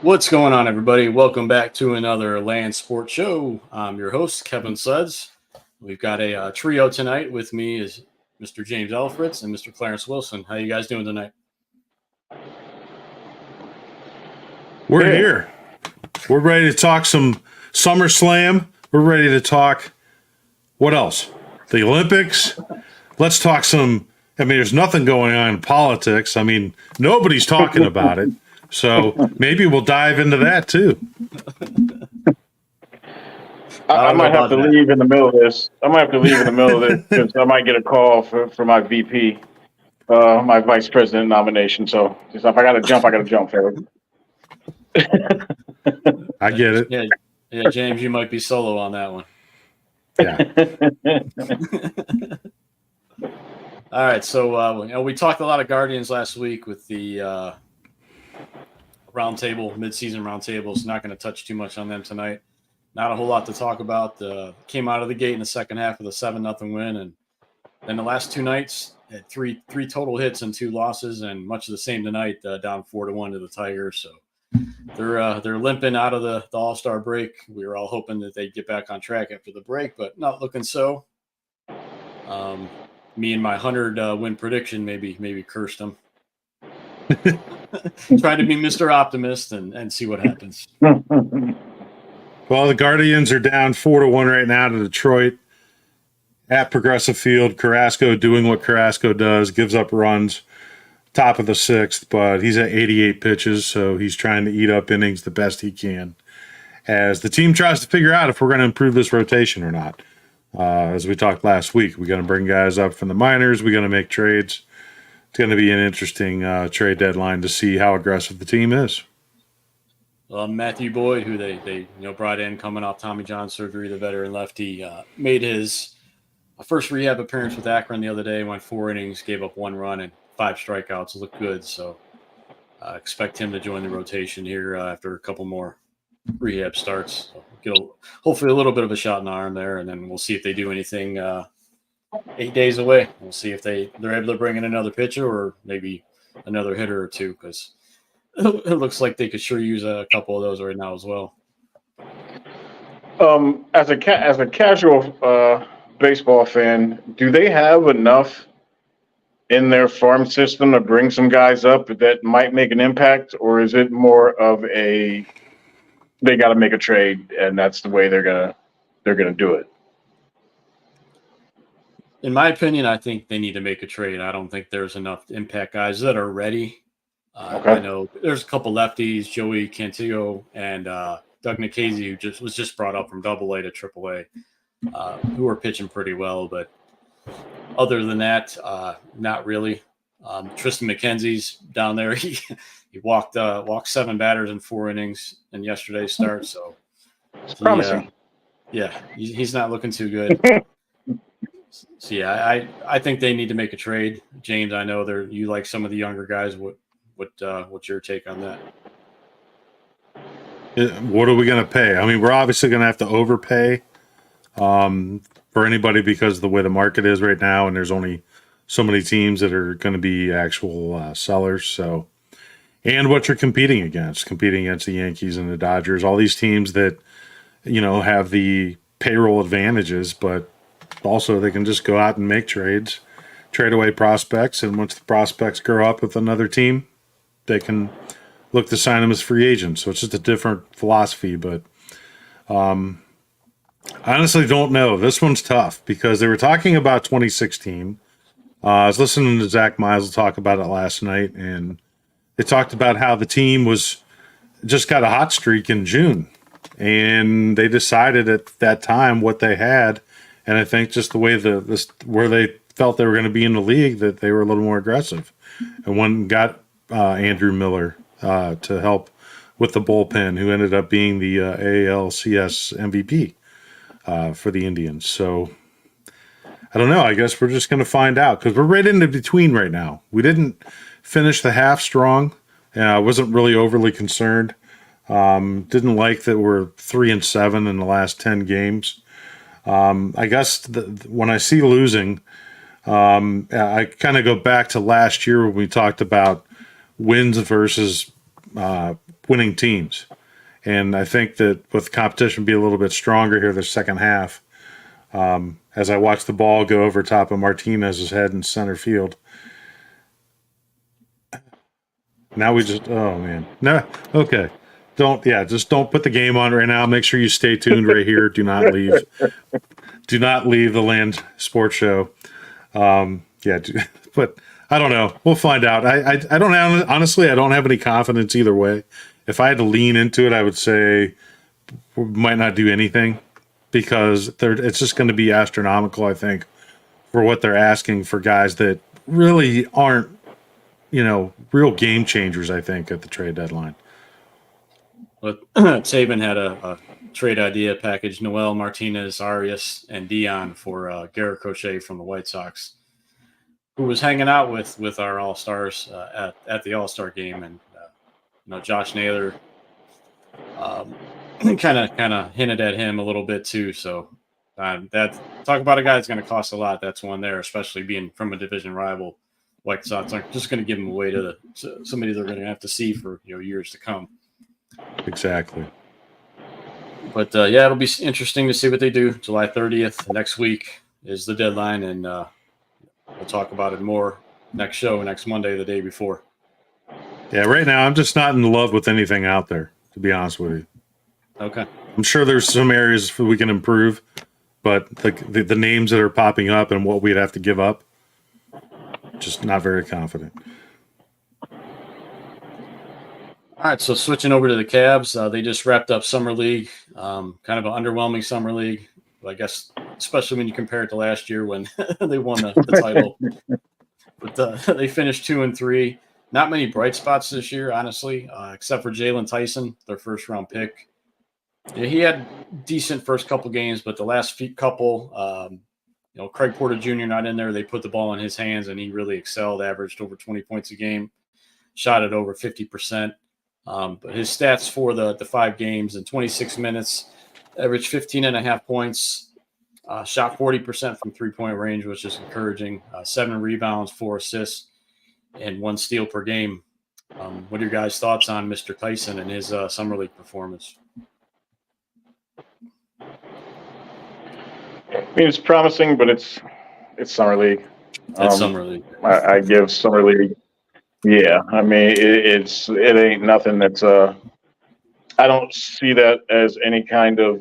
What's going on, everybody? Welcome back to another Land Sports Show. I'm your host, Kevin Suds. We've got a trio tonight. With me is Mr. James Elfritz and Mr. Clarence Wilson. How you guys doing tonight? We're here. We're ready to talk some SummerSlam. We're ready to talk, what else? The Olympics. Let's talk some, there's nothing going on in politics. Nobody's talking about it. So maybe we'll dive into that too. I might have to leave in the middle of this. Because I might get a call for my VP, my vice president nomination. So if I got to jump, I got to jump, Eric. I get it. Yeah, James, you might be solo on that one. Yeah. All right, so we talked a lot of Guardians last week with the roundtable, mid-season roundtables. Not going to touch too much on them tonight. Not a whole lot to talk about. Came out of the gate in the second half with a 7-0 win, and then the last two nights had three total hits and 2 losses, and much of the same tonight, down 4-1 to the Tigers. So they're limping out of the All-Star break. We were all hoping that they'd get back on track after the break, but not looking so. Me and my 100 win prediction maybe cursed them. Trying to be Mr. Optimist and see what happens. Well, the Guardians are down 4-1 right now to Detroit at Progressive Field. Carrasco doing what Carrasco does, gives up runs, top of the 6th, but he's at 88 pitches, so he's trying to eat up innings the best he can as the team tries to figure out if we're going to improve this rotation or not. As we talked last week, we're going to bring guys up from the minors. We're going to make trades. It's going to be an interesting trade deadline to see how aggressive the team is. Matthew Boyd, who they brought in coming off Tommy John surgery, the veteran lefty, made his first rehab appearance with Akron the other day. Went 4 innings, gave up 1 run and 5 strikeouts. Looked good, so expect him to join the rotation here after a couple more rehab starts. So get hopefully a little bit of a shot in the arm there, and then we'll see if they do anything. 8 days away. We'll see if they're able to bring in another pitcher or maybe another hitter or two, because it looks like they could sure use a couple of those right now as well. As a casual baseball fan, do they have enough in their farm system to bring some guys up that might make an impact, or is it more of they got to make a trade and that's the way they're gonna do it? In my opinion, I think they need to make a trade. I don't think there's enough impact guys that are ready. Okay. I know there's a couple lefties, Joey Cantillo and Doug Nikhazy, who was just brought up from AA to AAA, who are pitching pretty well. But other than that, not really. Tristan McKenzie's down there. He walked 7 batters in 4 innings in yesterday's start. So it's promising. He's not looking too good. So I think they need to make a trade. James, I know you like some of the younger guys. What's your take on that? What are we going to pay? We're obviously going to have to overpay for anybody because of the way the market is right now, and there's only so many teams that are going to be actual sellers. So, and what you're competing against the Yankees and the Dodgers, all these teams that have the payroll advantages, but also they can just go out and make trades, trade away prospects, and once the prospects grow up with another team, they can look to sign them as free agents. So it's just a different philosophy, but I honestly don't know. This one's tough because they were talking about 2016. I was listening to Zach Meisel talk about it last night, and they talked about how the team just got a hot streak in June, and they decided at that time what they had. And I think just the way where they felt they were going to be in the league, that they were a little more aggressive. And one got Andrew Miller to help with the bullpen, who ended up being the ALCS MVP for the Indians. So I don't know. I guess we're just going to find out because we're right in the between right now. We didn't finish the half strong. I wasn't really overly concerned. Didn't like that we're 3-7 in the last 10 games. I guess when I see losing, I kind of go back to last year when we talked about wins versus winning teams. And I think that with competition be a little bit stronger here the second half, as I watch the ball go over top of Martinez's head in center field. Now we just, oh man. No, okay. Just don't put the game on right now. Make sure you stay tuned right here. Do not leave. Do not leave the Land Sports Show. But I don't know. We'll find out. I don't have, honestly, I don't have any confidence either way. If I had to lean into it, I would say we might not do anything because it's just going to be astronomical, I think, for what they're asking for guys that really aren't, real game changers, I think, at the trade deadline. But Saban had a trade idea package: Noel, Martinez, Arias, and Dion for Garrett Crochet from the White Sox, who was hanging out with our All-Stars at the All-Star game. And, Josh Naylor kind of hinted at him a little bit too. So that talk about a guy that's going to cost a lot. That's one there, especially being from a division rival. White Sox aren't just going to give him away to somebody they're going to have to see for years to come. Exactly. But it'll be interesting to see what they do. July 30th next week is the deadline, and we'll talk about it more next show, next Monday, the day before. Yeah, right now I'm just not in love with anything out there, to be honest with you. Okay. I'm sure there's some areas we can improve, but the names that are popping up and what we'd have to give up, just not very confident. All right, so switching over to the Cavs, they just wrapped up Summer League, kind of an underwhelming Summer League, I guess, especially when you compare it to last year when they won the title. But they finished 2-3. Not many bright spots this year, honestly, except for Jaylon Tyson, their first-round pick. Yeah, he had decent first couple games, but the last couple, Craig Porter Jr. not in there. They put the ball in his hands, and he really excelled, averaged over 20 points a game, shot at over 50%. But his stats for the 5 games in 26 minutes, averaged 15.5 points, shot 40% from three-point range, which is encouraging, 7 rebounds, 4 assists, and 1 steal per game. What are your guys' thoughts on Mr. Tyson and his Summer League performance? I mean, it's promising, but it's Summer League. It's Summer League. I give Summer League. Yeah, I mean, it ain't nothing that's I don't see that as any kind of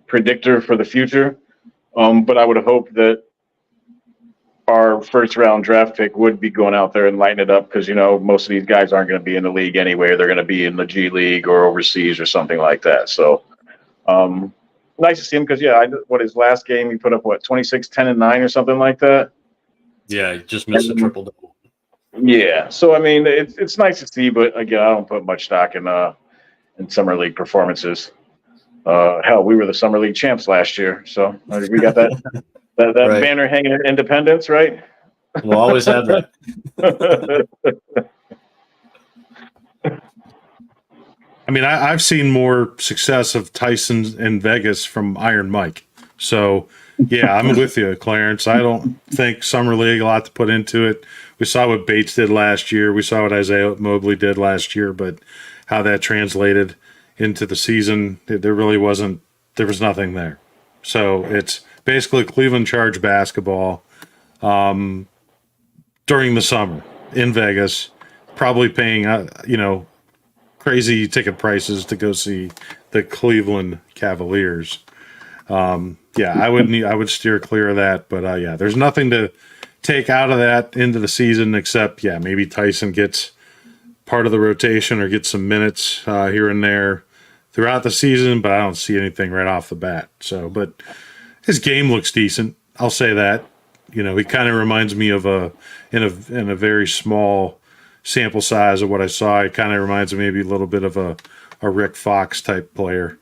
predictor for the future. But I would hope that our first round draft pick would be going out there and lighting it up because most of these guys aren't going to be in the league anyway. They're going to be in the G League or overseas or something like that. So nice to see him because his last game he put up 26, 10, and 9 or something like that. Yeah, he just missed a triple double. Yeah, so I mean it's nice to see, but again, I don't put much stock in Summer League performances. Hell, we were the Summer League champs last year, so we got that right. Banner hanging at Independence, right? We'll always have that. I mean, I've seen more success of Tyson in Vegas from Iron Mike. So, yeah, I'm with you, Clarence. I don't think Summer League, a lot to put into it. We saw what Bates did last year. We saw what Isaiah Mobley did last year, but how that translated into the season, there was nothing there. So it's basically Cleveland Charge basketball during the summer in Vegas, probably paying, crazy ticket prices to go see the Cleveland Cavaliers. I would steer clear of that, but there's nothing to take out of that into the season except maybe Tyson gets part of the rotation or gets some minutes here and there throughout the season, but I don't see anything right off the bat. So, but his game looks decent. I'll say that. He kind of reminds me of in a very small sample size of what I saw. It kind of reminds me maybe a little bit of a Rick Fox type player.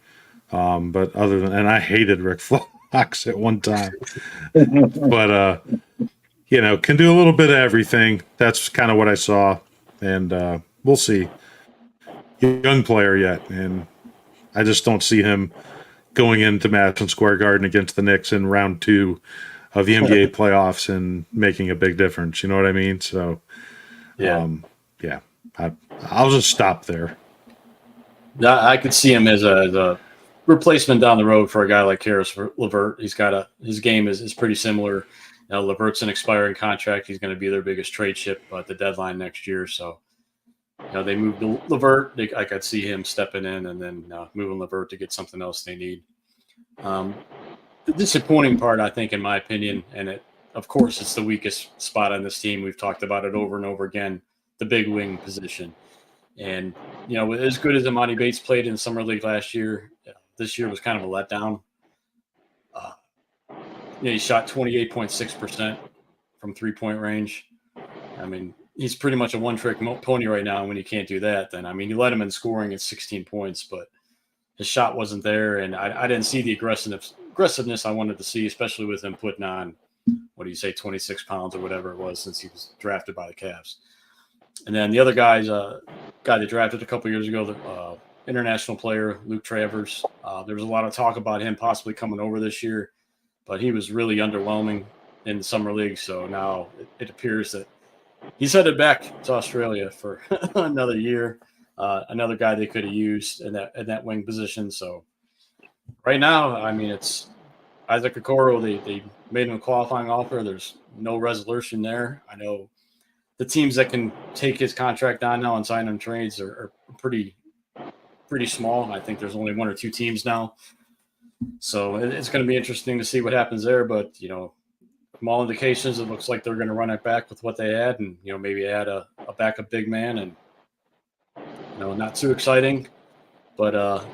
But and I hated Rick Fox at one time, but can do a little bit of everything. That's kind of what I saw, and we'll see. Young player yet, and I just don't see him going into Madison Square Garden against the Knicks in round 2 of the NBA playoffs and making a big difference. You know what I mean? So, I'll just stop there. I could see him as a replacement down the road for a guy like Karis LeVert. His game is pretty similar. LeVert's an expiring contract. He's going to be their biggest trade chip at the deadline next year. So, they moved LeVert. I could see him stepping in and then moving LeVert to get something else they need. The disappointing part, I think, in my opinion, and of course, it's the weakest spot on this team. We've talked about it over and over again, the big wing position. And, as good as Amari Bates played in Summer League last year, this year was kind of a letdown. He shot 28.6% from three-point range. I mean, he's pretty much a one-trick pony right now. And when you can't do that, then, you let him in scoring at 16 points, but his shot wasn't there. And I didn't see the aggressiveness I wanted to see, especially with him putting on, 26 pounds or whatever it was since he was drafted by the Cavs. And then the other guy they drafted a couple years ago, the international player, Luke Travers. There was a lot of talk about him possibly coming over this year, but he was really underwhelming in the Summer League. So now it appears that he's headed back to Australia for another year. Another guy they could have used in that wing position. So right now, it's Isaac Okoro. They made him a qualifying offer. There's no resolution there. I know the teams that can take his contract on now and sign him trades are pretty small. I think there's only one or two teams now. So it's going to be interesting to see what happens there. But, from all indications, it looks like they're going to run it back with what they had and, maybe add a backup big man and, not too exciting. But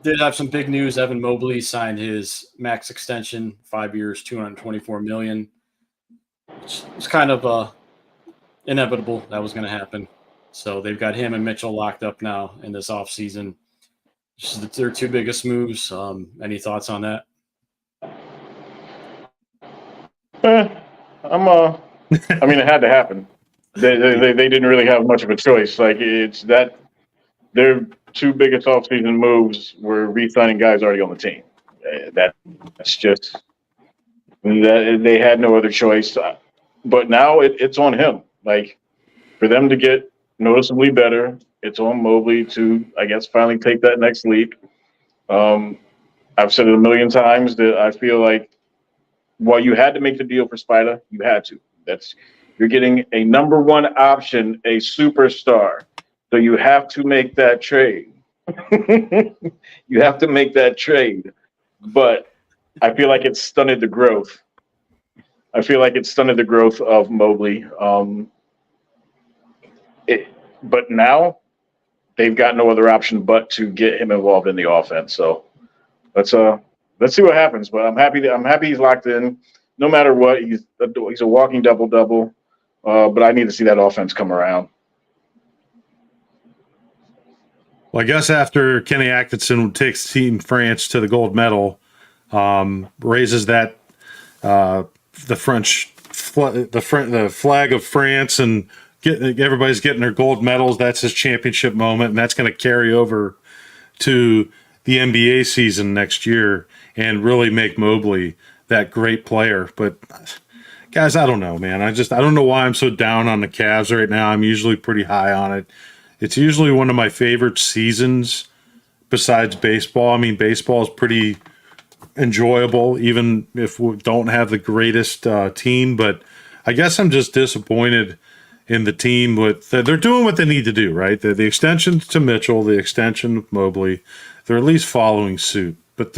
did have some big news. Evan Mobley signed his max extension, 5 years, $224 million. It's kind of inevitable that was going to happen. So they've got him and Mitchell locked up now in this offseason. Just their two biggest moves. Any thoughts on that? It had to happen. They didn't really have much of a choice. It's that their two biggest offseason moves were re-signing guys already on the team. That's just that they had no other choice. But now it's on him. For them to get noticeably better, it's on Mobley to, I guess, finally take that next leap. I've said it a million times that I feel like while you had to make the deal for Spider, you had to. You're getting a number one option, a superstar. So you have to make that trade. You have to make that trade. But I feel like it stunted the growth. Of Mobley. But now they've got no other option but to get him involved in the offense. So let's see what happens. But I'm happy he's locked in. No matter what, he's a walking double-double. But I need to see that offense come around. Well, I guess after Kenny Atkinson takes Team France to the gold medal, raises that the flag of France and everybody's getting their gold medals. That's his championship moment, and that's going to carry over to the NBA season next year and really make Mobley that great player. But guys, I don't know, man. I don't know why I'm so down on the Cavs right now. I'm usually pretty high on it. It's usually one of my favorite seasons besides baseball. Baseball is pretty enjoyable, even if we don't have the greatest team. But I guess I'm just disappointed in the team. They're doing what they need to do, right? The extension to Mitchell, the extension of Mobley, they're at least following suit. But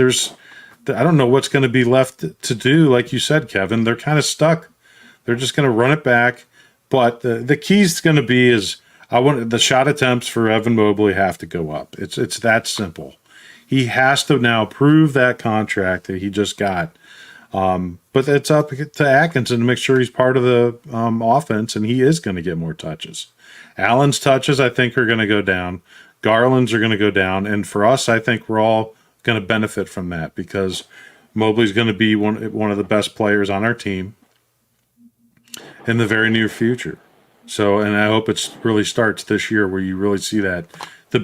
I don't know what's going to be left to do. Like you said, Kevin, they're kind of stuck. They're just going to run it back. But the key's going to be the shot attempts for Evan Mobley have to go up. It's that simple. He has to now prove that contract that he just got. But it's up to Atkinson to make sure he's part of the offense, and he is going to get more touches. Allen's touches, I think, are going to go down. Garland's are going to go down. And for us, I think we're all going to benefit from that because Mobley's going to be one of the best players on our team in the very near future. So, and I hope it really starts this year where you really see the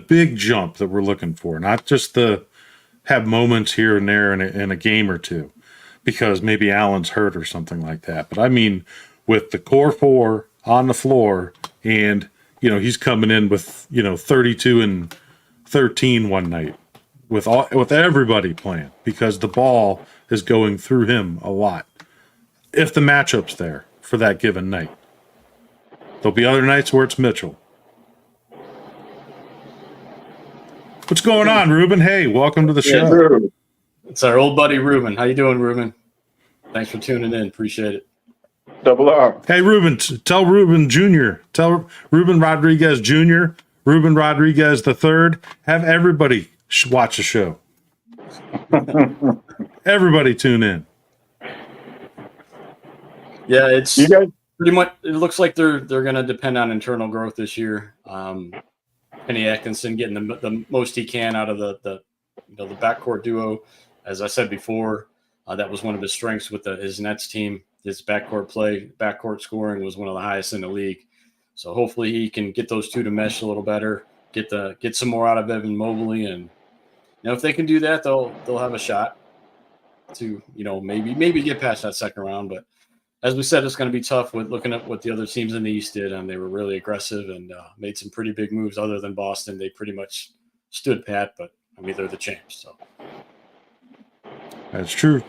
big jump that we're looking for, not just have moments here and there in a game or two, because maybe Allen's hurt or something like that. But with the core four on the floor and he's coming in with 32 and 13 one night with everybody playing because the ball is going through him a lot. If the matchup's there for that given night, there'll be other nights where it's Mitchell. What's going on, Ruben? Hey, welcome to the show. It's our old buddy Ruben. How you doing, Ruben? Thanks for tuning in. Appreciate it. Double R. Hey, Ruben, tell Ruben Jr., tell Ruben Rodriguez Jr., Ruben Rodriguez III, have everybody watch the show. Everybody tune in. Yeah, it's You guys, pretty much. It looks like they're going to depend on internal growth this year. Kenny Atkinson getting the most he can out of the backcourt duo. As I said before, that was one of his strengths with his Nets team. His backcourt scoring was one of the highest in the league. So hopefully he can get those two to mesh a little better, get some more out of Evan Mobley, and if they can do that, they'll have a shot to maybe get past that second round. But as we said, it's going to be tough with looking at what the other teams in the East did, and they were really aggressive and made some pretty big moves. Other than Boston, they pretty much stood pat. But they're the champs. So that's true.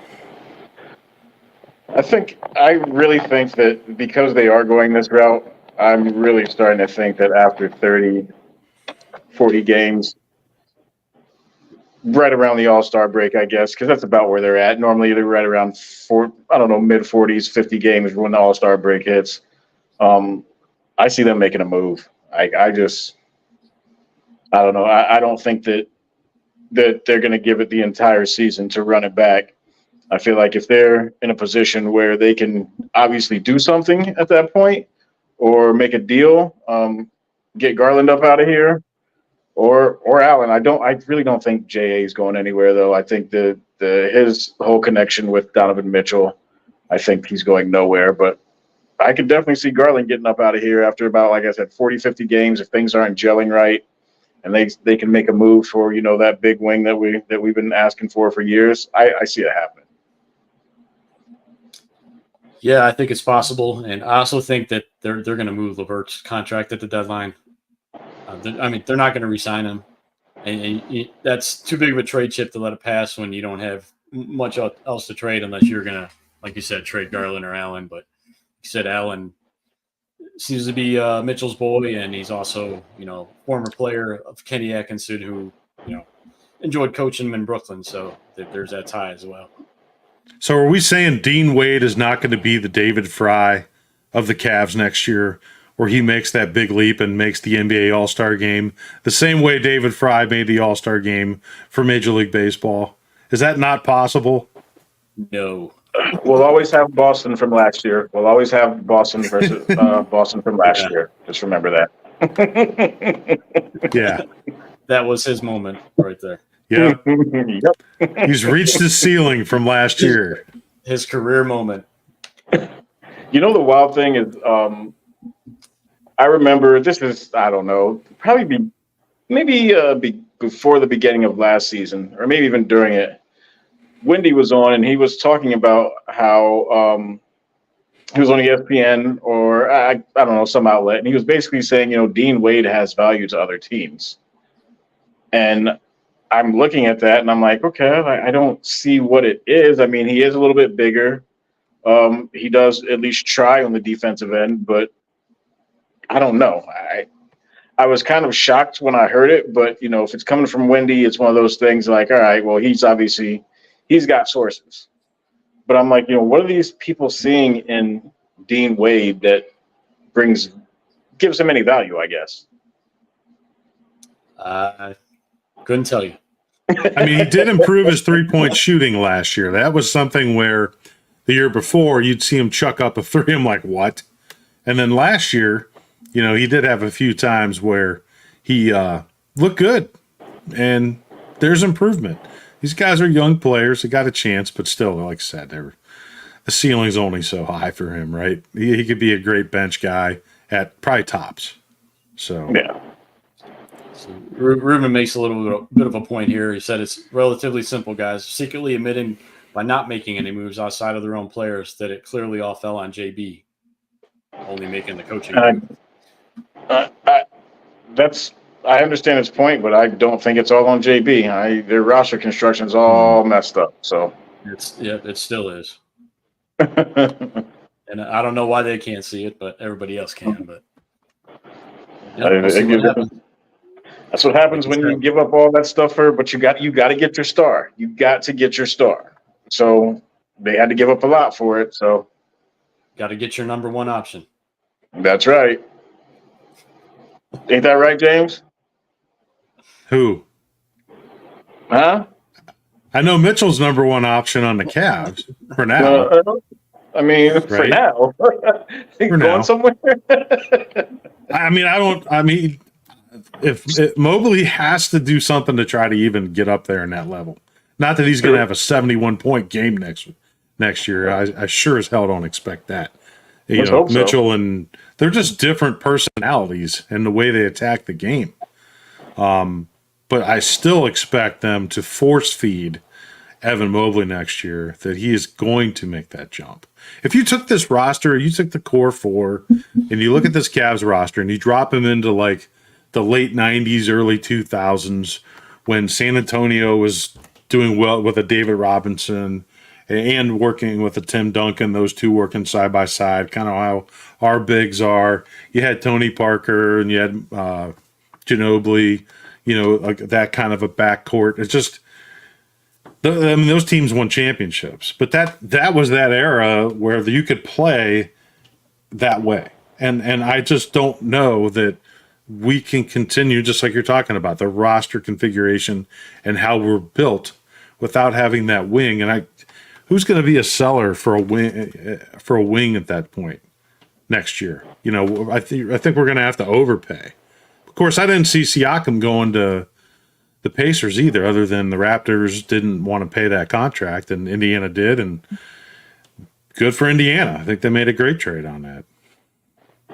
I really think that because they are going this route, I'm really starting to think that after 30, 40 games, right around the All-Star break, I guess, because that's about where they're at. Normally, they're right around mid-40s, 50 games when the All-Star break hits. I see them making a move. I don't know. I don't think that they're going to give it the entire season to run it back. I feel like if they're in a position where they can obviously do something at that point or make a deal, get Garland up out of here, or Allen. I really don't think JA is going anywhere, though. I think his whole connection with Donovan Mitchell, I think he's going nowhere. But I could definitely see Garland getting up out of here after about, like I said, 40, 50 games if things aren't gelling right, and they can make a move for that big wing that we've been asking for years. I see it happening. Yeah, I think it's possible, and I also think that they're going to move LeVert's contract at the deadline. They're not going to re-sign him, and that's too big of a trade chip to let it pass when you don't have much else to trade unless you're going to, like you said, trade Garland or Allen. But you said Allen seems to be Mitchell's boy, and he's also former player of Kenny Atkinson who enjoyed coaching him in Brooklyn, so there's that tie as well. So are we saying Dean Wade is not going to be the David Fry of the Cavs next year, where he makes that big leap and makes the NBA All-Star game the same way David Fry made the All-Star game for Major League Baseball? Is that not possible? No. We'll always have Boston from last year. We'll always have Boston versus Boston from last year. Just remember that. Yeah. That was his moment right there. Yeah. Yep. He's reached his ceiling from last year. His career moment. The wild thing is, I remember I don't know, probably before the beginning of last season, or maybe even during it. Wendy was on, and he was talking about how he was on ESPN or I don't know, some outlet, and he was basically saying, Dean Wade has value to other teams. And I'm looking at that, and I'm like, okay, I don't see what it is. I mean, he is a little bit bigger. He does at least try on the defensive end, but I don't know. I was kind of shocked when I heard it, but if it's coming from Wendy, it's one of those things like, all right, well, he's got sources. But I'm like, what are these people seeing in Dean Wade that gives him any value, I guess? Couldn't tell you. I mean, he did improve his three-point shooting last year. That was something where the year before you'd see him chuck up a three. I'm like, what? And then last year, he did have a few times where he looked good, and there's improvement. These guys are young players. They got a chance, but still, like I said, the ceiling's only so high for him, right? He could be a great bench guy at probably tops. So yeah. So Ruben makes a little bit of a point here. He said it's relatively simple, guys. Secretly admitting by not making any moves outside of their own players that it clearly all fell on JB, only making the coaching. I understand his point, but I don't think it's all on JB. Their roster construction's all messed up. So it still is. And I don't know why they can't see it, but everybody else can. But we'll see what happens. That's what happens when you give up all that stuff but you got to get your star. You got to get your star. So they had to give up a lot for it. So got to get your number one option. That's right. Ain't that right, James? Who? Huh? I know Mitchell's number one option on the Cavs for now. For now. For now. Going somewhere? If Mobley has to do something to try to even get up there in that level. Not that he's going to have a 71-point game next year. I sure as hell don't expect that. Mitchell and they're just different personalities in the way they attack the game. But I still expect them to force feed Evan Mobley next year that he is going to make that jump. If you took this roster, you took the core four, and you look at this Cavs roster and you drop him into like the late 90s, early 2000s when San Antonio was doing well with a David Robinson and working with a Tim Duncan, those two working side by side, kind of how our bigs are. You had Tony Parker and you had Ginobili, like that kind of a backcourt. It's just, those teams won championships, but that was that era where you could play that way. And I just don't know that we can continue, just like you're talking about, the roster configuration and how we're built without having that wing. And who's going to be a seller for a wing at that point next year? I think we're going to have to overpay. Of course, I didn't see Siakam going to the Pacers either, other than the Raptors didn't want to pay that contract and Indiana did. And good for Indiana. I think they made a great trade on that.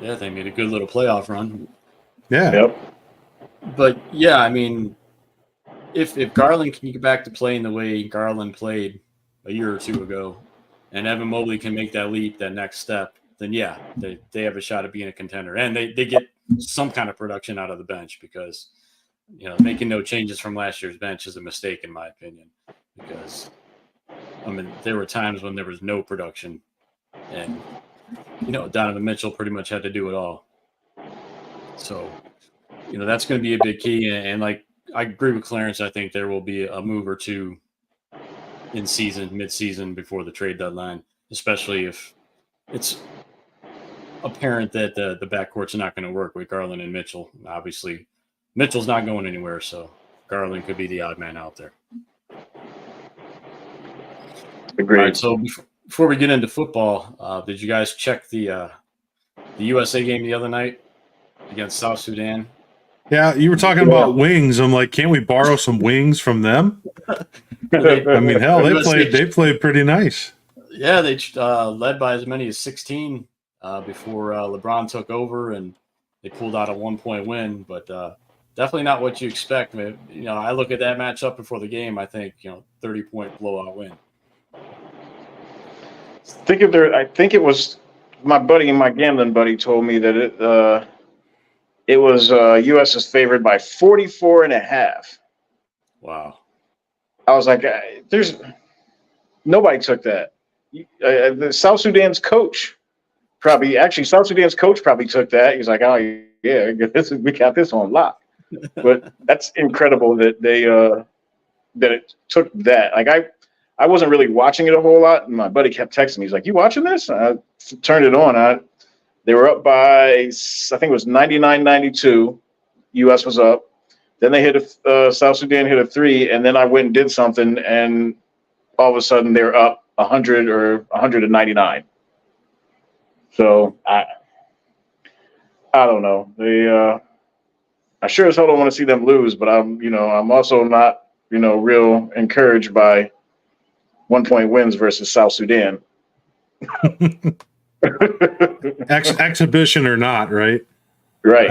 Yeah, they made a good little playoff run. Yeah. Yep. But yeah, if Garland can get back to playing the way Garland played a year or two ago, and Evan Mobley can make that leap, that next step, then yeah, they have a shot at being a contender. And they get some kind of production out of the bench because, making no changes from last year's bench is a mistake in my opinion. Because, there were times when there was no production and, Donovan Mitchell pretty much had to do it all. So, that's going to be a big key. And like, I agree with Clarence. I think there will be a move or two in season, mid-season before the trade deadline, especially if it's apparent that the backcourt's not going to work with Garland and Mitchell. Obviously, Mitchell's not going anywhere, so Garland could be the odd man out there. Agreed. All right, so before we get into football, did you guys check the USA game the other night against South Sudan? Yeah, you were talking about wings. I'm like, can't we borrow some wings from them? They played pretty nice. Yeah, they led by as many as 16 before LeBron took over, and they pulled out a 1-point win. But definitely not what you expect. I look at that matchup before the game. I think 30-point blowout win. I think it was my gambling buddy told me that it was U.S. is favored by 44.5. Wow. I was like, nobody took that. The South Sudan's coach probably took that. He's like, oh yeah, we got this on lock. But that's incredible that that it took that. Like I wasn't really watching it a whole lot, and my buddy kept texting me. He's like, "You watching this?" I turned it on. They were up by, I think it was 99-92. U.S. was up. Then they South Sudan hit a 3, and then I went and did something, and all of a sudden they're up 100 or 199. So I don't know. I sure as hell don't want to see them lose, but I'm also not real encouraged by 1-point wins versus South Sudan. Exhibition or not, right? Right.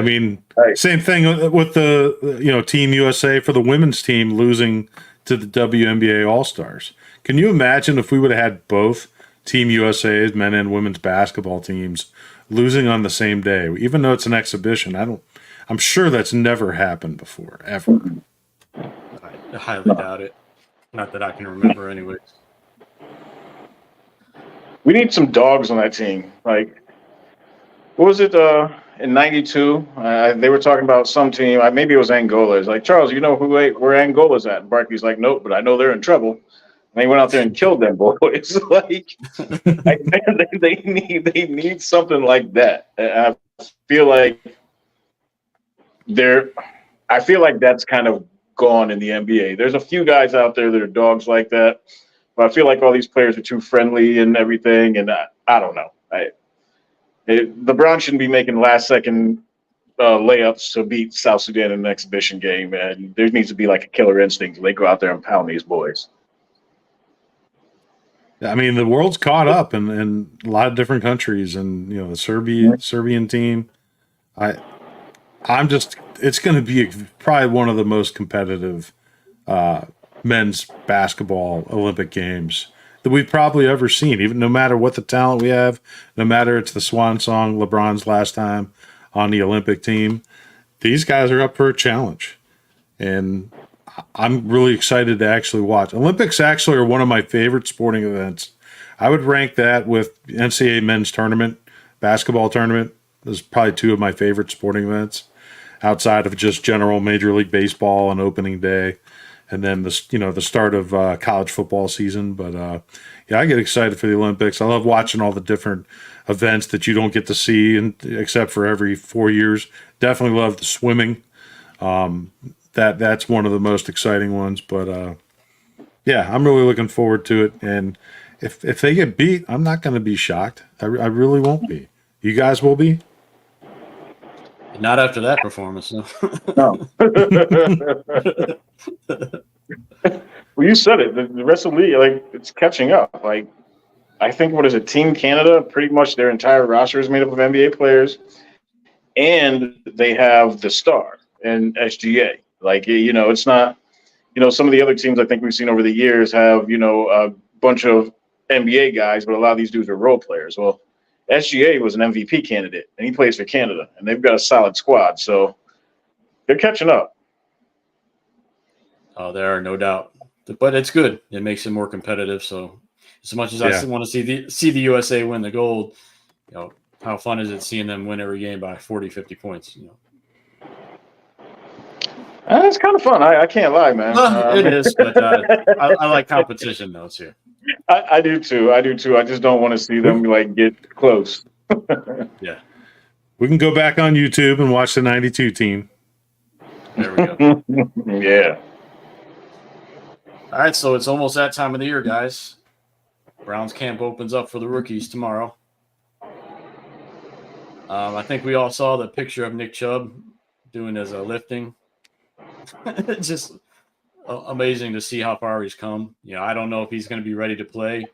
Right. Same thing with the Team USA for the women's team losing to the WNBA All-Stars. Can you imagine if we would have had both Team USA's men and women's basketball teams losing on the same day, even though it's an exhibition. I'm sure that's never happened before, ever. I highly doubt it. Not that I can remember, anyways. We need some dogs on that team. Like, what was it in '92? They were talking about some team. Maybe it was Angola. It's like, Charles, you know where Angola's at? And Barkley's like, nope, but I know they're in trouble. And they went out there and killed them boys. Like, they need something like that. And I feel like that's kind of gone in the NBA. There's a few guys out there that are dogs like that, but I feel like all these players are too friendly and everything. And I don't know. LeBron shouldn't be making last-second layups to beat South Sudan in an exhibition game, and there needs to be like a killer instinct. They go out there and pound these boys. I mean, the world's caught up in a lot of different countries, and the Serbian team. It's going to be probably one of the most competitive men's basketball Olympic games that we've probably ever seen, even no matter what the talent we have, no matter it's the swan song, LeBron's last time on the Olympic team. These guys are up for a challenge. And I'm really excited to actually watch. Olympics actually are one of my favorite sporting events. I would rank that with NCAA men's tournament, basketball tournament. Those are probably two of my favorite sporting events outside of just general Major League Baseball on opening day. And then the start of college football season. But I get excited for the Olympics. I love watching all the different events that you don't get to see, except for every 4 years. Definitely love the swimming. That's one of the most exciting ones. But I'm really looking forward to it. And if they get beat, I'm not going to be shocked. I really won't be. You guys will be. Not after that performance, no. No. Well, you said it. The rest of the league, like, it's catching up. Like, I think, what is it, Team Canada? Pretty much their entire roster is made up of NBA players, and they have the star and SGA. Like, it's not, some of the other teams I think we've seen over the years have, a bunch of NBA guys, but a lot of these dudes are role players. Well, SGA was an MVP candidate, and he plays for Canada, and they've got a solid squad. So they're catching up. Oh, there are no doubt. But it's good. It makes it more competitive. So as much as I want to see the USA win the gold, how fun is it seeing them win every game by 40, 50 points? It's kind of fun. I can't lie, man. It is, but I like competition, though, too. I do too. I just don't want to see them get close. Yeah. We can go back on YouTube and watch the 92 team. There we go. Yeah. All right, so it's almost that time of the year, guys. Browns camp opens up for the rookies tomorrow. I think we all saw the picture of Nick Chubb doing his lifting. Just amazing to see how far he's come. I don't know if he's going to be ready to play.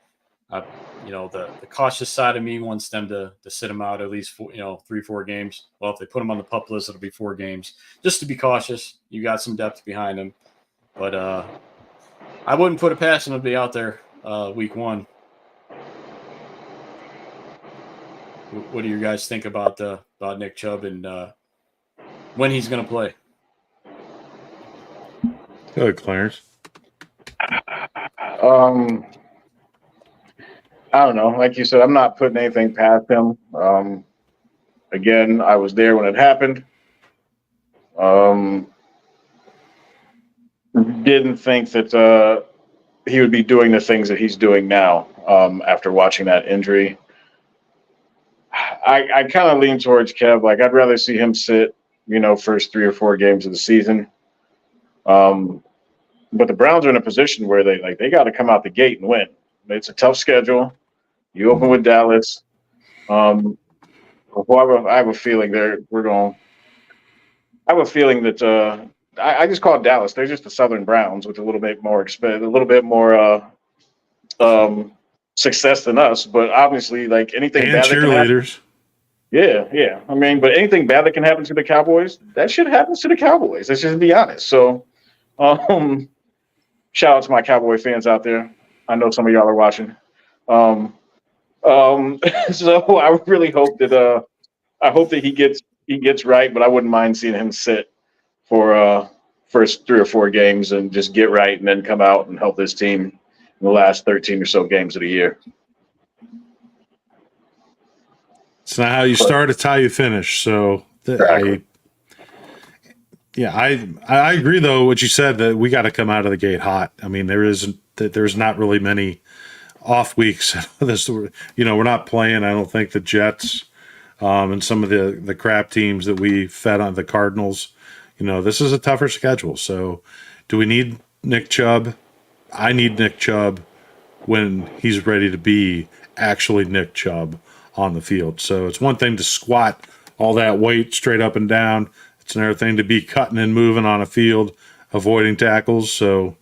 The cautious side of me wants them to sit him out at least 3-4 games. Well, if they put him on the PUP list, it'll be 4 games. Just to be cautious. You got some depth behind him. But I wouldn't put it past him to be out there week 1. What do you guys think about Nick Chubb and when he's going to play? Go ahead, Clarence. I don't know. Like you said, I'm not putting anything past him. Again, I was there when it happened. Didn't think that he would be doing the things that he's doing now after watching that injury. I kind of lean towards Kev. Like, I'd rather see him sit, first 3 or 4 games of the season. But the Browns are in a position where they got to come out the gate and win. It's a tough schedule. You open with Dallas. I have a feeling I have a feeling that I just call it Dallas. They're just the Southern Browns with a little bit more success than us. But obviously, anything And bad cheerleaders. Yeah. I mean, but anything bad that can happen to the Cowboys, that shit happens to the Cowboys. Let's just be honest. So, shout out to my Cowboy fans out there. I know some of y'all are watching. So I really hope that I hope that he gets right, but I wouldn't mind seeing him sit for first 3 or 4 games and just get right, and then come out and help this team in the last 13 or so games of the year. It's not how you start; it's how you finish. So Exactly. I agree though what you said, that we got to come out of the gate hot. I mean, there's not really many off weeks. This, we're not playing. I don't think the Jets and some of the crap teams that we fed on, the Cardinals. This is a tougher schedule. So, do we need Nick Chubb? I need Nick Chubb when he's ready to be actually Nick Chubb on the field. So it's one thing to squat all that weight straight up and down. It's another thing to be cutting and moving on a field, avoiding tackles. So,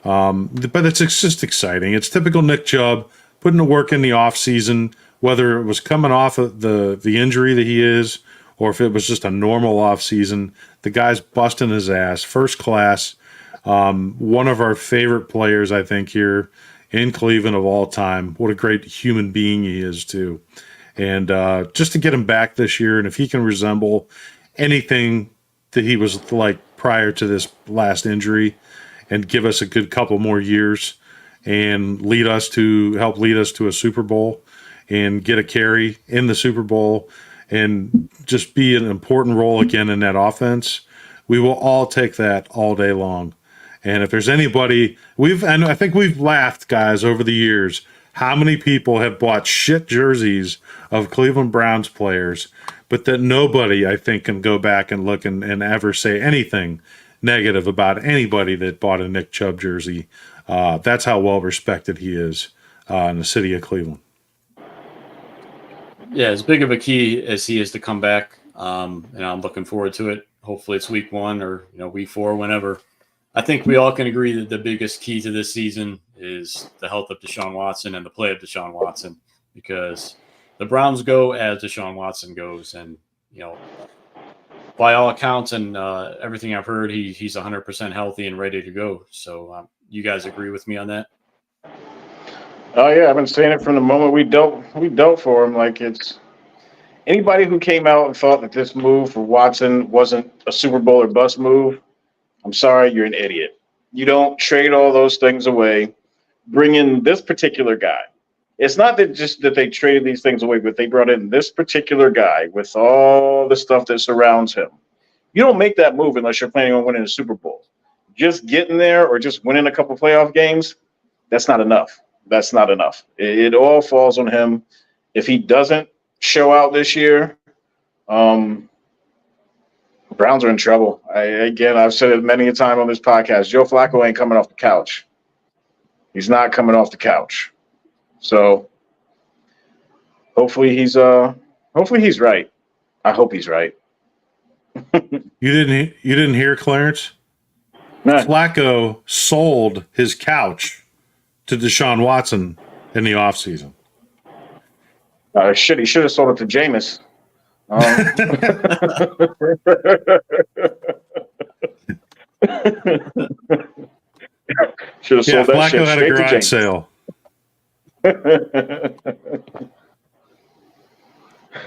but it's just exciting. It's typical Nick Chubb, putting the work in the offseason, whether it was coming off of the injury that he is, or if it was just a normal offseason. The guy's busting his ass, first class. One of our favorite players, I think, here in Cleveland of all time. What a great human being he is, too. And just to get him back this year, and if he can resemble anything that he was like prior to this last injury, and give us a good couple more years and help lead us to a Super Bowl and get a carry in the Super Bowl and just be an important role again in that offense, we will all take that all day long. And if there's anybody, I think we've laughed, guys, over the years, how many people have bought shit jerseys of Cleveland Browns players, but that nobody, I think, can go back and look and ever say anything negative about anybody that bought a Nick Chubb jersey. That's how well respected he is in the city of Cleveland. Yeah, as big of a key as he is to come back, and I'm looking forward to it. Hopefully it's week 1 or week 4, whenever. I think we all can agree that the biggest key to this season is the health of Deshaun Watson and the play of Deshaun Watson, because the Browns go as Deshaun Watson goes, and by all accounts and everything I've heard, he's 100% healthy and ready to go. So you guys agree with me on that? Oh yeah, I've been saying it from the moment we dealt for him. Like, it's anybody who came out and thought that this move for Watson wasn't a Super Bowl or bust move. I'm sorry, you're an idiot. You don't trade all those things away. Bring in this particular guy. It's not that they traded these things away, but they brought in this particular guy with all the stuff that surrounds him. You don't make that move unless you're planning on winning a Super Bowl. Just getting there or just winning a couple playoff games, that's not enough. That's not enough. It all falls on him. If he doesn't show out this year, Browns are in trouble. I've said it many a time on this podcast. Joe Flacco ain't coming off the couch. He's not coming off the couch. So hopefully he's right. I hope he's right. You didn't hear, Clarence? No. Flacco sold his couch to Deshaun Watson in the offseason. He should have sold it to Jameis. Should have sold that Flacco shit had straight a to garage Jameis. sale.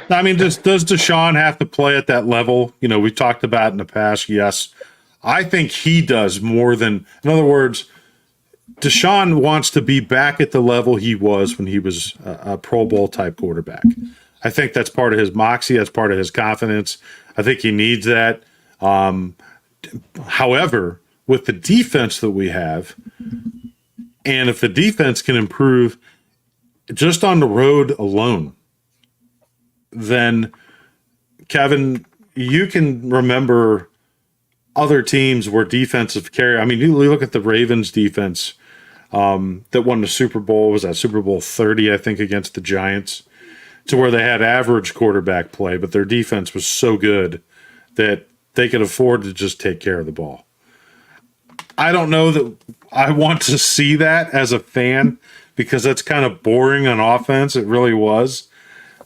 I mean, does Deshaun have to play at that level? We talked about in the past. Yes, I think he does more than. In other words, Deshaun wants to be back at the level he was when he was a Pro Bowl type quarterback. I think that's part of his moxie. That's part of his confidence. I think he needs that. However, with the defense that we have, and if the defense can improve just on the road alone, then, Kevin, you can remember other teams where defensive carry. I mean, you look at the Ravens defense that won the Super Bowl. Was that Super Bowl 30, I think, against the Giants, to where they had average quarterback play, but their defense was so good that they could afford to just take care of the ball. I don't know that I want to see that as a fan, because that's kind of boring on offense. It really was.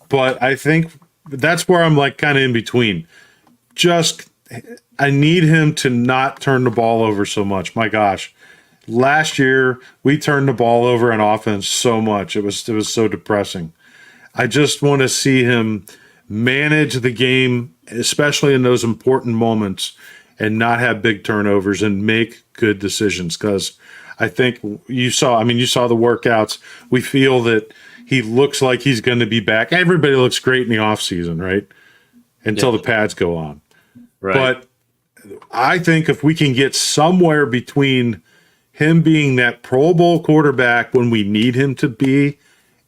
But I think that's where I'm like kind of in between. I need him to not turn the ball over so much. My gosh, Last year, we turned the ball over on offense so much. It was so depressing. I just want to see him manage the game, especially in those important moments, and not have big turnovers and make good decisions. Because I think you saw the workouts. We feel that he looks like he's going to be back. Everybody looks great in the offseason, right? Until the pads go on. Right. But I think if we can get somewhere between him being that Pro Bowl quarterback when we need him to be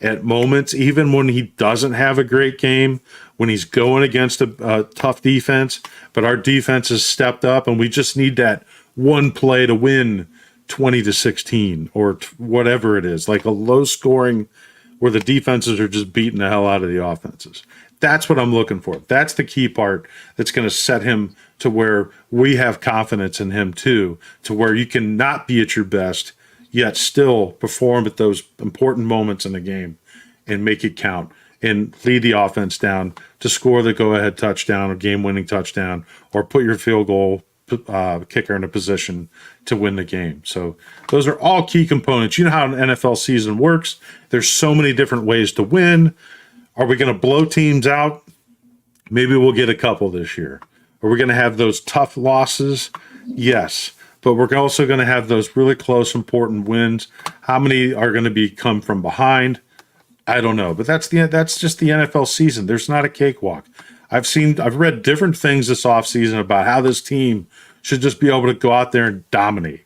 at moments, even when he doesn't have a great game, when he's going against a tough defense, but our defense has stepped up and we just need that one play to win 20-16 or whatever it is, like a low scoring where the defenses are just beating the hell out of the offenses. That's what I'm looking for. That's the key part that's going to set him to where we have confidence in him too, to where you can not be at your best, yet still perform at those important moments in the game and make it count and lead the offense down to score the go-ahead touchdown or game-winning touchdown or put your field goal kicker in a position to win the game. So those are all key components. You know how an NFL season works. There's so many different ways to win. Are we going to blow teams out? Maybe we'll get a couple this year. Are we going to have those tough losses? Yes. But we're also going to have those really close, important wins. How many are going to come from behind? I don't know. But that's just the NFL season. There's not a cakewalk. I've read different things this offseason about how this team should just be able to go out there and dominate.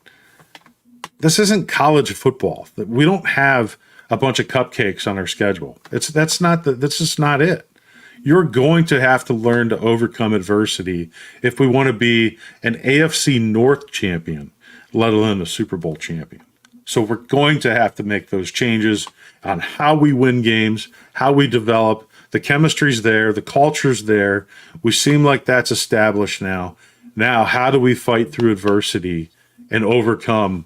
This isn't college football. We don't have a bunch of cupcakes on our schedule. That's just not it. You're going to have to learn to overcome adversity if we want to be an AFC North champion, let alone a Super Bowl champion. So we're going to have to make those changes on how we win games, how we develop. The chemistry's there, the culture's there. We seem like that's established now. Now, how do we fight through adversity and overcome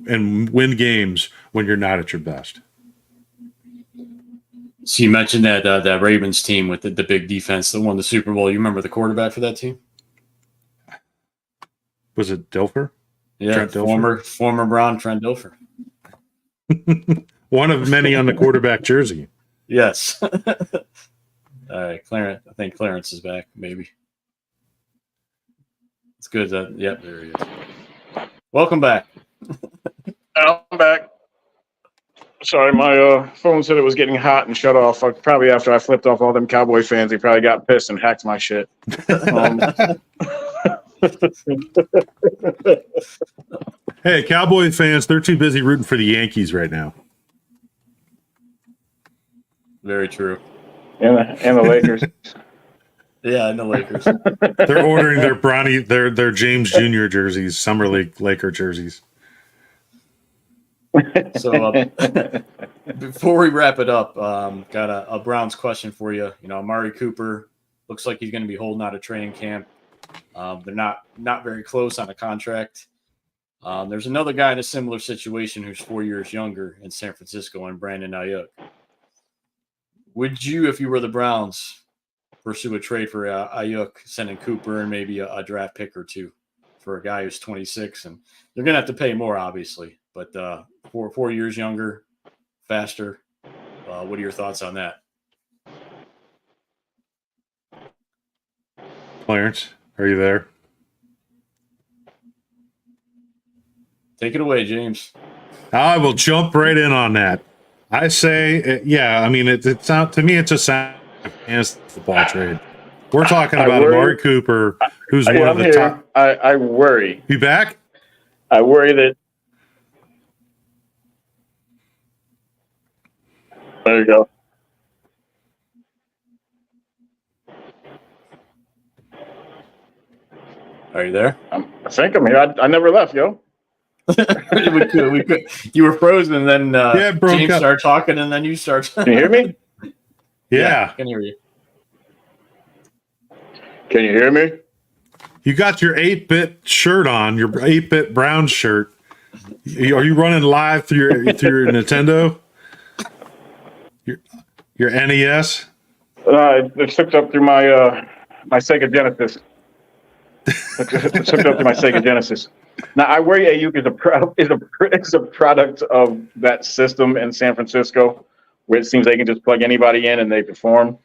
and win games when you're not at your best? So you mentioned that Ravens team with the big defense that won the Super Bowl. You remember the quarterback for that team? Was it Dilfer? Yeah, Trent Dilfer? former Brown Trent Dilfer. One of many on the quarterback jersey. Yes. All right, Clarence. I think Clarence is back. Maybe. It's good. Yep, there he is. Welcome back. I'm back. Sorry, my phone said it was getting hot and shut off. Probably after I flipped off all them Cowboy fans, they probably got pissed and hacked my shit. Hey, Cowboy fans, they're too busy rooting for the Yankees right now. Very true. And the Lakers. Yeah, and the Lakers. They're ordering their James Jr. jerseys, Summer League Laker jerseys. So before we wrap it up, got a Browns question for you. You know, Amari Cooper looks like he's going to be holding out of training camp. They're not very close on a contract. There's another guy in a similar situation who's 4 years younger in San Francisco, and Brandon Aiyuk. Would you, if you were the Browns, pursue a trade for Aiyuk, sending Cooper and maybe a draft pick or two for a guy who's 26? And they're going to have to pay more, obviously, but 4 years younger, faster. What are your thoughts on that? Clarence, are you there? Take it away, James. I will jump right in on that. I say, yeah, I mean, it's not, to me, it's a fantasy football trade. We're talking about Amari Cooper, who's one of the top. I worry. You back? I worry that. There you go. Are you there? I think I'm here. I never left, yo. we could. You were frozen, and then James up. started talking, and then you start. Can you hear me? Yeah. I can hear you. Can you hear me? You got your 8-bit shirt on, your 8-bit brown shirt. Are you running live through your Nintendo? Your NES? It's hooked up through my my Sega Genesis. It's hooked up to my Sega Genesis. Now I worry Ayuk is a product of that system in San Francisco, where it seems they can just plug anybody in and they perform.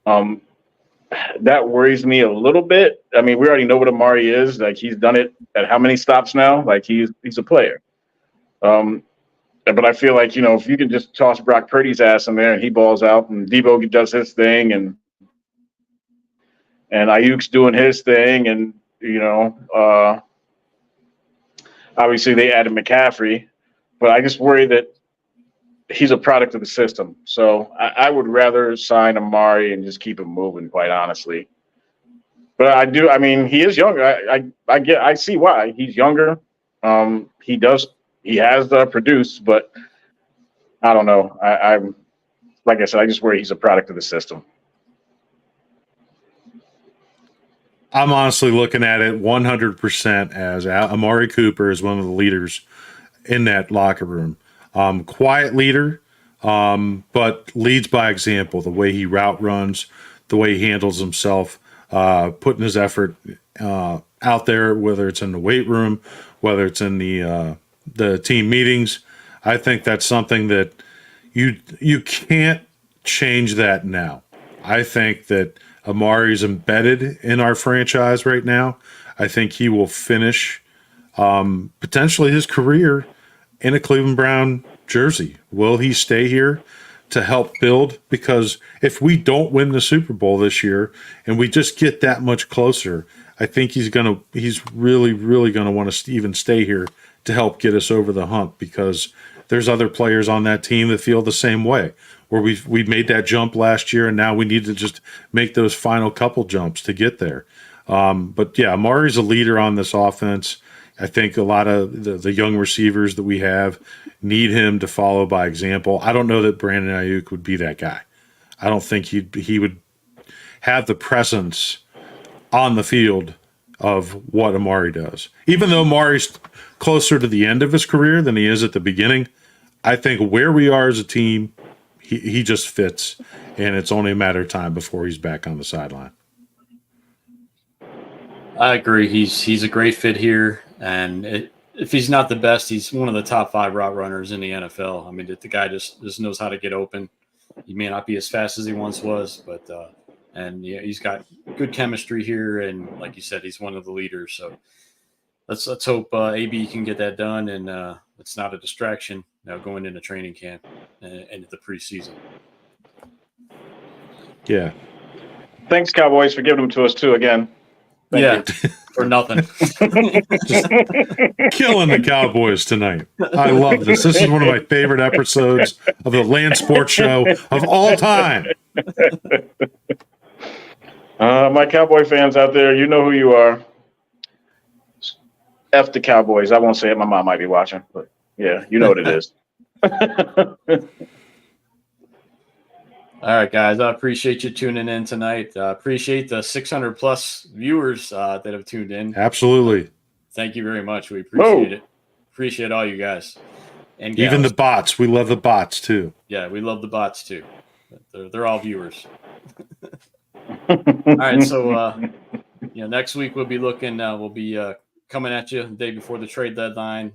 Um, that worries me a little bit. I mean, we already know what Amari is. Like he's done it at how many stops now? Like he's a player. But I feel like, if you can just toss Brock Purdy's ass in there and he balls out and Debo does his thing and Ayuk's doing his thing and, obviously they added McCaffrey, but I just worry that he's a product of the system. So I would rather sign Amari and just keep him moving, quite honestly. But I mean, he is younger. I see why. He's younger. He has produced, but I don't know. I'm like I said, I just worry he's a product of the system. I'm honestly looking at it 100% as Amari Cooper is one of the leaders in that locker room. Quiet leader, but leads by example. The way he route runs, the way he handles himself, putting his effort out there, whether it's in the weight room, whether it's in the team meetings. I think that's something that you can't change that now. I think that Amari's embedded in our franchise right now. I think he will finish potentially his career in a Cleveland Brown jersey. Will he stay here to help build? Because if we don't win the Super Bowl this year and we just get that much closer, I think he's really, really gonna want to even stay here to help get us over the hump, because there's other players on that team that feel the same way, where we made that jump last year and now we need to just make those final couple jumps to get there. But yeah, Amari's a leader on this offense. I think a lot of the young receivers that we have need him to follow by example. I don't know that Brandon Aiyuk would be that guy. I don't think he would have the presence on the field of what Amari does. Even though Amari's closer to the end of his career than he is at the beginning, I think where we are as a team, he just fits, and it's only a matter of time before he's back on the sideline. I agree. He's a great fit here, and if he's not the best, he's one of the top 5 route runners in the NFL. I mean, the guy just knows how to get open. He may not be as fast as he once was, but he's got good chemistry here, and like you said, he's one of the leaders. So let's hope AB can get that done, and it's not a distraction now going into training camp and the preseason. Yeah. Thanks, Cowboys, for giving them to us too again. Thank you. For nothing. Just killing the Cowboys tonight. I love this. This is one of my favorite episodes of the Land Sports Show of all time. My Cowboy fans out there, you know who you are. F the Cowboys. I won't say it. My mom might be watching, but yeah, you know what it is. All right, guys. I appreciate you tuning in tonight. Appreciate the 600 plus viewers that have tuned in. Absolutely. Thank you very much. We appreciate it. Appreciate all you guys. And gals. Even the bots. We love the bots too. Yeah, we love the bots too. They're all viewers. All right, so next week we'll be looking. We'll be coming at you the day before the trade deadline.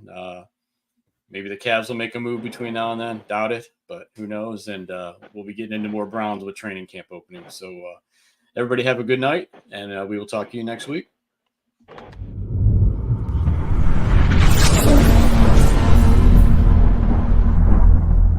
Maybe the Cavs will make a move between now and then. Doubt it, but who knows? And we'll be getting into more Browns with training camp opening. So everybody have a good night, and we will talk to you next week.